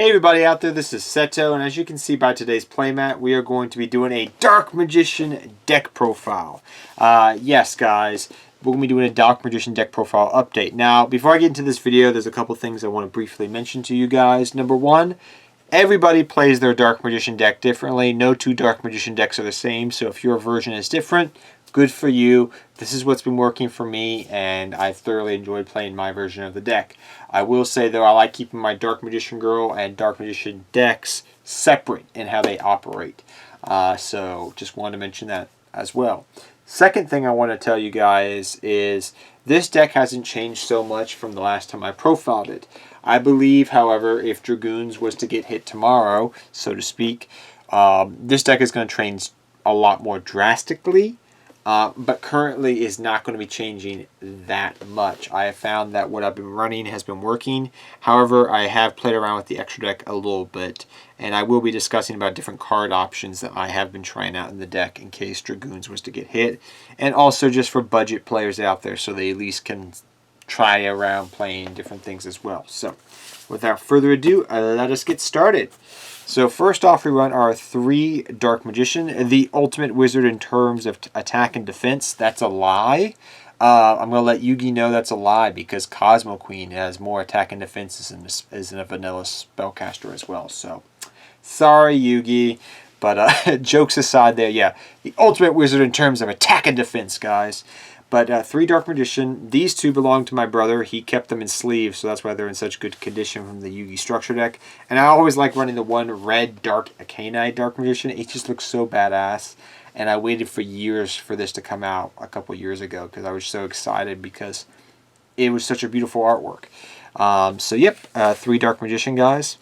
Hey everybody out there, this is Seto, and as you can see by today's playmat, we are going to be doing a Dark Magician deck profile. Yes guys, we're going to be doing a Dark Magician deck profile update. Now, before I get into this video, there's a couple things I want to briefly mention to you guys. Number one, everybody plays their Dark Magician deck differently. No two Dark Magician decks are the same, so if your version is different, good for you. This is what's been working for me, and I thoroughly enjoyed playing my version of the deck. I will say, though, I like keeping my Dark Magician Girl and Dark Magician decks separate in how they operate. So just wanted to mention that as well. Second thing I want to tell you guys is this deck hasn't changed so much from the last time I profiled it. I believe, however, if Dragoons was to get hit tomorrow, so to speak, this deck is going to change a lot more drastically. But currently is not going to be changing that much. I have found that what I've been running has been working. However, I have played around with the extra deck a little bit, and I will be discussing about different card options that I have been trying out in the deck in case Dragoons was to get hit, and also just for budget players out there so they at least can try around playing different things as well. So without further ado, let us get started. So first off, we run our 3 Dark Magician, the ultimate wizard in terms of attack and defense. That's a lie. I'm going to let Yugi know that's a lie because Cosmo Queen has more attack and defense as a vanilla spellcaster as well. So sorry, Yugi. But jokes aside there, yeah, the ultimate wizard in terms of attack and defense, guys. But 3 Dark Magician, these 2 belong to my brother. He kept them in sleeves, so that's why they're in such good condition from the Yugi structure deck. And I always like running the 1 red Dark Akanai Dark Magician. It just looks so badass. And I waited for years for this to come out a couple years ago because I was so excited because it was such a beautiful artwork. So yep, 3 Dark Magician, guys.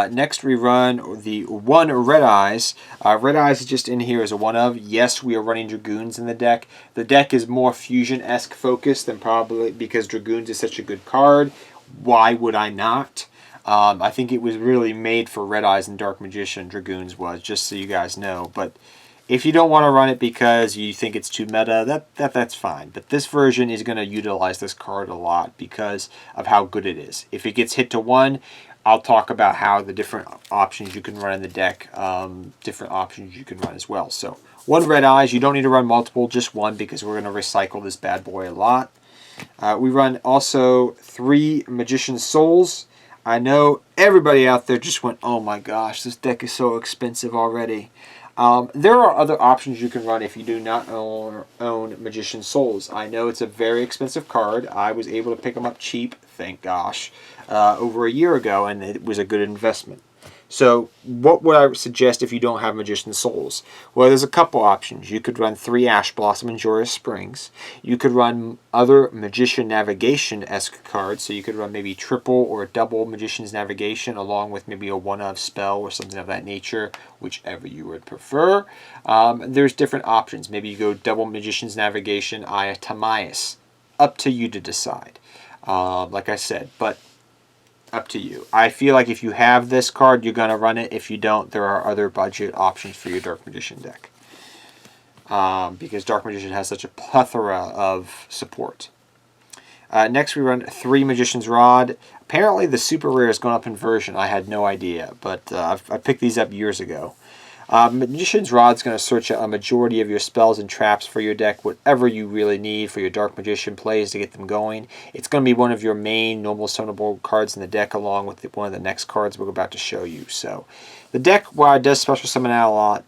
Next we run the 1 Red Eyes. Red Eyes is just in here as a 1 of. Yes, we are running Dragoons in the deck. The deck is more Fusion-esque focused than probably because Dragoons is such a good card. Why would I not? I think it was really made for Red Eyes and Dark Magician, Dragoons was, just so you guys know. But if you don't want to run it because you think it's too meta, that's fine. But this version is going to utilize this card a lot because of how good it is. If it gets hit to 1, I'll talk about how the different options you can run in the deck, different options you can run as well. So 1 Red Eyes, you don't need to run multiple, just 1 because we're going to recycle this bad boy a lot. We run also 3 Magician Souls. I know everybody out there just went, oh my gosh, this deck is so expensive already. There are other options you can run if you do not own Magician Souls. I know it's a very expensive card. I was able to pick them up cheap, thank gosh, over a year ago, and it was a good investment. So what would I suggest if you don't have Magician Souls? Well, there's a couple options. You could run 3 Ash Blossom and Joyous Springs. You could run other Magician Navigation-esque cards. So you could run maybe triple or double Magician's Navigation along with maybe a 1-of spell or something of that nature, whichever you would prefer. There's different options. Maybe you go double Magician's Navigation, Aya Tamias. Up to you to decide. Like I said, but up to you. I feel like if you have this card, you're going to run it. If you don't, there are other budget options for your Dark Magician deck. Because Dark Magician has such a plethora of support. Next we run 3 Magician's Rod. Apparently the super rare has gone up in version. I had no idea, but I picked these up years ago. Magician's Rod is going to search out a majority of your spells and traps for your deck, whatever you really need for your Dark Magician plays to get them going. It's going to be one of your main normal summonable cards in the deck along with one of the next cards we're about to show you. So the deck, while it does special summon out a lot,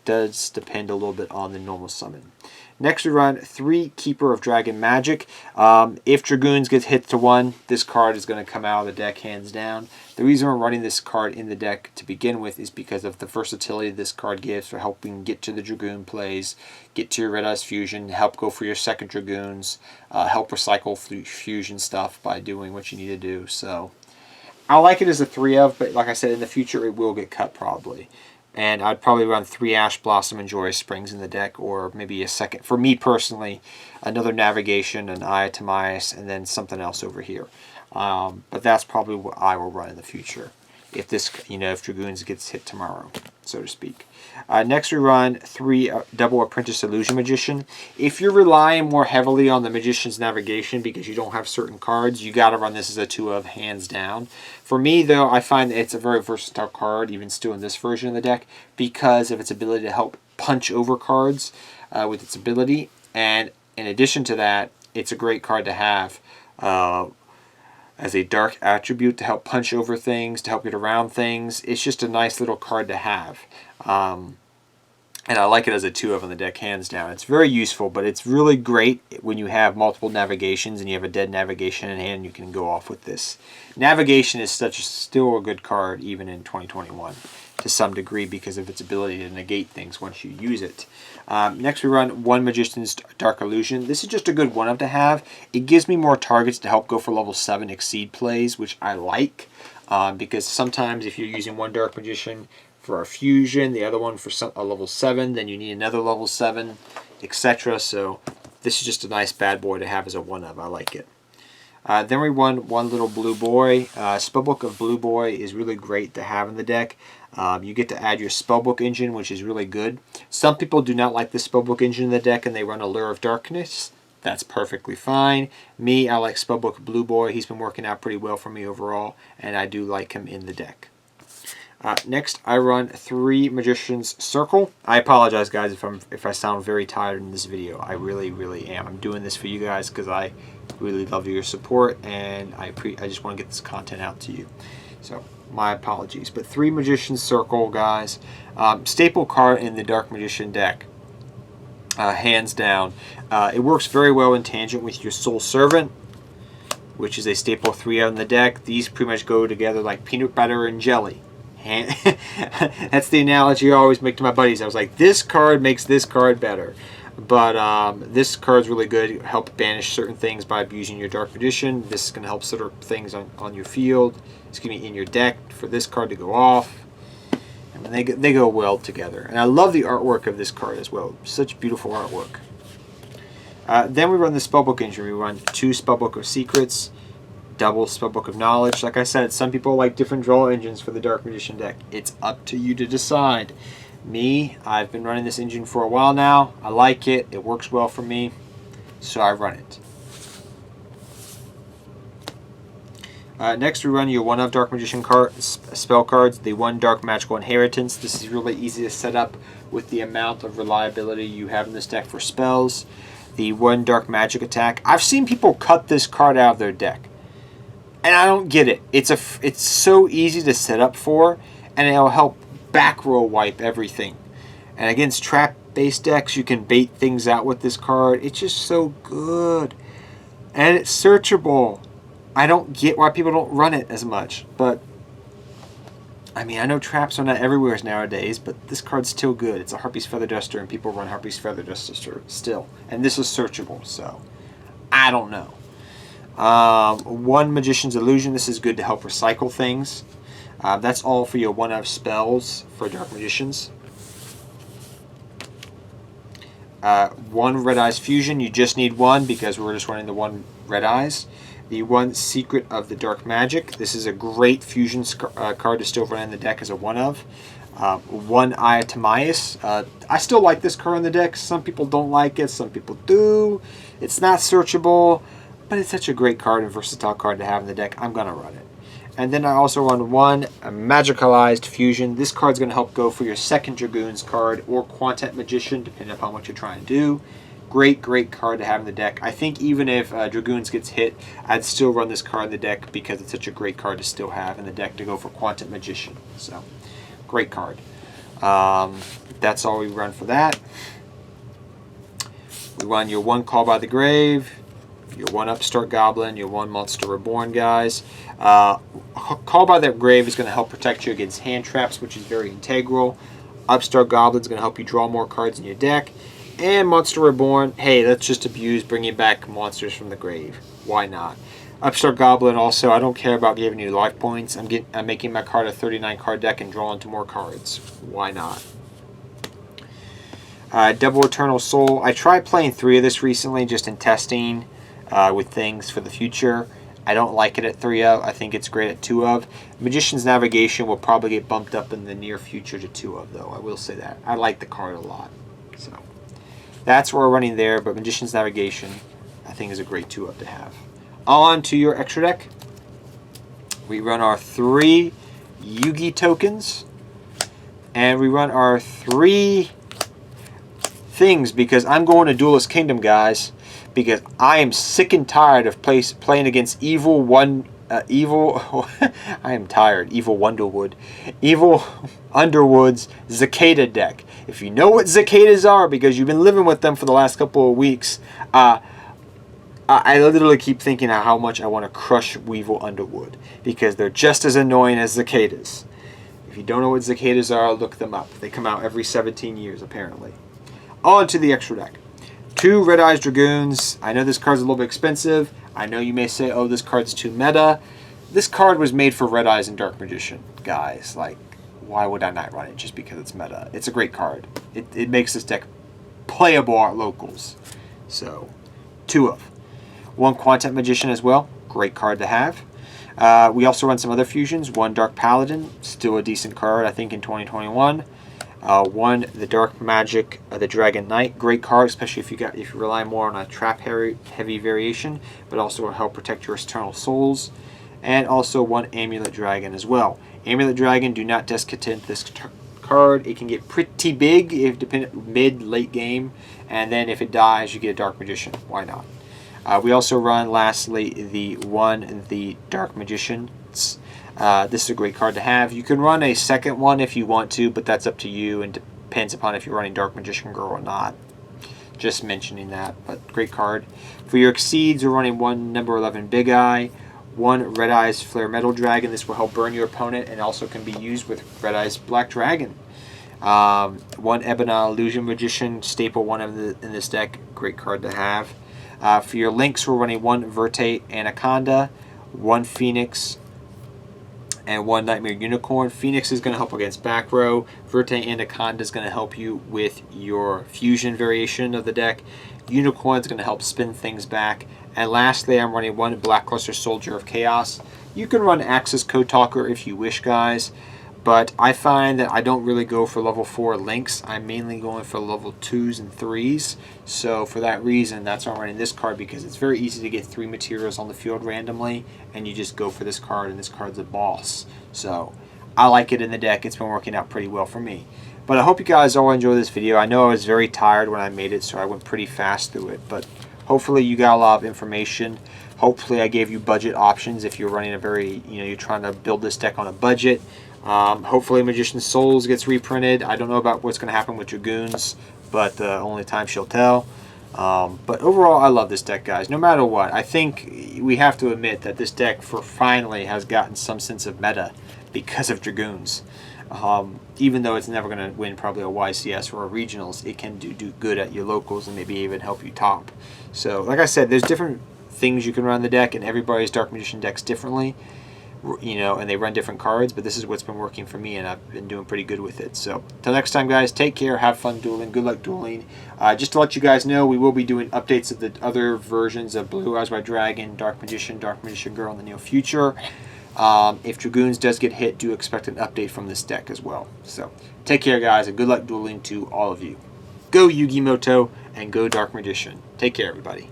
does depend a little bit on the normal summon. Next we run 3 Keeper of Dragon Magic. If Dragoons gets hit to 1, this card is going to come out of the deck hands down. The reason we're running this card in the deck to begin with is because of the versatility this card gives for helping get to the Dragoon plays, get to your Red Eyes Fusion, help go for your second Dragoons, help recycle Fusion stuff by doing what you need to do. So I like it as a 3-of, but like I said, in the future it will get cut probably. And I'd probably run 3 Ash Blossom and Joyous Springs in the deck, or maybe a second, for me personally, another Navigation, an Aya Tamias, and then something else over here. But that's probably what I will run in the future if this, if Dragoons gets hit tomorrow. so to speak. Next we run 3 double Apprentice Illusion Magician. If you're relying more heavily on the Magician's Navigation because you don't have certain cards, you got to run this as a 2 of, hands down. For me, though, I find that it's a very versatile card, even still in this version of the deck, because of its ability to help punch over cards with its ability. And in addition to that, it's a great card to have as a dark attribute to help punch over things, to help get around things. It's just a nice little card to have. And I like it as a 2 of on the deck, hands down. It's very useful, but it's really great when you have multiple navigations and you have a dead navigation in hand, you can go off with this. Navigation is still a good card even in 2021 to some degree because of its ability to negate things once you use it. Next we run 1 Magician's Dark Illusion. This is just a good 1-of to have. It gives me more targets to help go for level 7 Exceed plays, which I like, because sometimes if you're using 1 Dark Magician for a fusion, the other one for a level 7, then you need another level 7, etc. So this is just a nice bad boy to have as a 1-of. I like it. Then we run 1 Little Blue Boy. Spellbook of Blue Boy is really great to have in the deck. You get to add your Spellbook engine, which is really good. Some people do not like the Spellbook engine in the deck and they run Allure of Darkness. That's perfectly fine. Me, I like Spellbook Blue Boy. He's been working out pretty well for me overall, and I do like him in the deck. Next, I run 3 Magician's Circle. I apologize, guys, if I sound very tired in this video. I really, really am. I'm doing this for you guys because I really love your support, and I just want to get this content out to you. So, my apologies. But 3 Magician's Circle, guys. Staple card in the Dark Magician deck. Hands down. It works very well in tangent with your Soul Servant, which is a staple 3 out in the deck. These pretty much go together like peanut butter and jelly. That's the analogy I always make to my buddies. I was like, this card makes this card better. But this card's really good. Help banish certain things by abusing your Dark Magician. This is going to help set up things on your field. It's going to be in your deck for this card to go off. I mean, they go well together. And I love the artwork of this card as well. Such beautiful artwork. Then we run the Spellbook engine. We run 2 Spellbook of Secrets, double Spellbook of Knowledge. Like I said, some people like different draw engines for the Dark Magician deck. It's up to you to decide. Me, I've been running this engine for a while now. I like it. It works well for me, so I run it. Next, we run your 1-of Dark Magician spell cards. The 1 Dark Magical Inheritance. This is really easy to set up with the amount of reliability you have in this deck for spells. The 1 Dark Magic Attack. I've seen people cut this card out of their deck, and I don't get it. It's so easy to set up for, and it'll help back row wipe everything. And against trap-based decks, you can bait things out with this card. It's just so good. And it's searchable. I don't get why people don't run it as much. But, I mean, I know traps are not everywhere nowadays, but this card's still good. It's a Harpy's Feather Duster, and people run Harpy's Feather Duster still. And this is searchable, so I don't know. 1 Magician's Illusion. This is good to help recycle things. That's all for your 1-of spells for Dark Magicians. 1 Red Eyes Fusion. You just need 1 because we're just running the 1 Red Eyes. The 1 Secret of the Dark Magic. This is a great fusion card to still run in the deck as a 1-of. 1 Eye of Timaeus. I still like this card in the deck. Some people don't like it. Some people do. It's not searchable, but it's such a great card and versatile card to have in the deck. I'm going to run it. And then I also run 1 Magicalized Fusion. This card's going to help go for your 2nd Dragoons card or Quantet Magician, depending upon what you're trying to do. Great, great card to have in the deck. I think even if Dragoons gets hit, I'd still run this card in the deck because it's such a great card to still have in the deck to go for Quantet Magician. So, great card. That's all we run for that. We run your 1 Call by the Grave, your 1 Upstart Goblin, your 1 Monster Reborn, guys. Call by the Grave is going to help protect you against hand traps, which is very integral. Upstart Goblin is going to help you draw more cards in your deck. And Monster Reborn, hey, let's just abuse bringing back monsters from the grave. Why not? Upstart Goblin also, I don't care about giving you life points. I'm making my card a 39 card deck and drawing 2 more cards. Why not? Double Eternal Soul. I tried playing 3 of this recently just in testing with things for the future. I don't like it at 3 of. I think it's great at 2 of. Magician's Navigation will probably get bumped up in the near future to 2 of, though. I will say that. I like the card a lot. So that's where we're running there, but Magician's Navigation I think is a great 2 of to have. On to your extra deck. We run our 3 Yugi tokens, and we run our 3 things because I'm going to Duelist Kingdom, guys, because I am sick and tired of playing against Evil I am tired. Evil Underwood's Cicada deck. If you know what cicadas are, because you've been living with them for the last couple of weeks, I literally keep thinking of how much I want to crush Weevil Underwood, because they're just as annoying as cicadas. If you don't know what cicadas are, look them up. They come out every 17 years, apparently. On to the extra deck. 2 Red Eyes Dragoons. I know this card's a little bit expensive. I know you may say, oh, this card's too meta. This card was made for Red Eyes and Dark Magician, guys. Like, why would I not run it just because it's meta? It's a great card. It makes this deck playable at locals. So, 2 of. 1 Quantum Magician as well. Great card to have. We also run some other fusions. 1 Dark Paladin. Still a decent card, I think, in 2021. 1 the Dark Magic, the Dragon Knight. Great card, especially if you rely more on a trap heavy variation, but also will help protect your Eternal Souls. And also 1 Amulet Dragon as well. Amulet Dragon, do not discontent this card. It can get pretty big if mid-late game, and then if it dies, you get a Dark Magician. Why not? We also run, lastly, the Dark Magicians. This is a great card to have. You can run a second one if you want to, but that's up to you and depends upon if you're running Dark Magician Girl or not. Just mentioning that, but great card. For your Exceeds, we're running 1 number 11 Big Eye, 1 Red Eyes Flare Metal Dragon. This will help burn your opponent and also can be used with Red Eyes Black Dragon. 1 Ebona Illusion Magician, staple 1 in this deck. Great card to have. For your links, we're running 1 Verte Anaconda, 1 Phoenix, and 1 Nightmare Unicorn. Phoenix is going to help against back row. Verte Anaconda is going to help you with your fusion variation of the deck. Unicorn is going to help spin things back. And lastly, I'm running 1 Blackluster Soldier of Chaos. You can run Axis Code Talker if you wish, guys. But I find that I don't really go for level 4 links. I'm mainly going for level 2s and 3s. So for that reason, that's why I'm running this card, because it's very easy to get 3 materials on the field randomly, and you just go for this card, and this card's a boss. So I like it in the deck. It's been working out pretty well for me. But I hope you guys all enjoy this video. I know I was very tired when I made it, so I went pretty fast through it. But hopefully you got a lot of information. Hopefully I gave you budget options if you're running you're trying to build this deck on a budget. Hopefully Magician's Souls gets reprinted. I don't know about what's going to happen with Dragoons, but only time shall tell. But overall, I love this deck, guys. No matter what, I think we have to admit that this deck finally has gotten some sense of meta because of Dragoons. Even though it's never going to win probably a YCS or a Regionals, it can do good at your locals and maybe even help you top. So, like I said, there's different things you can run the deck, and everybody's Dark Magician decks differently. And they run different cards, but this is what's been working for me, and I've been doing pretty good with it. So, till next time, guys, take care, have fun dueling, good luck dueling. Just to let you guys know, we will be doing updates of the other versions of Blue Eyes White Dragon, Dark Magician Girl in the near future. If Dragoons does get hit, do expect an update from this deck as well. So, take care, guys, and good luck dueling to all of you. Go Yu-Gi-Moto, and go Dark Magician. Take care, everybody.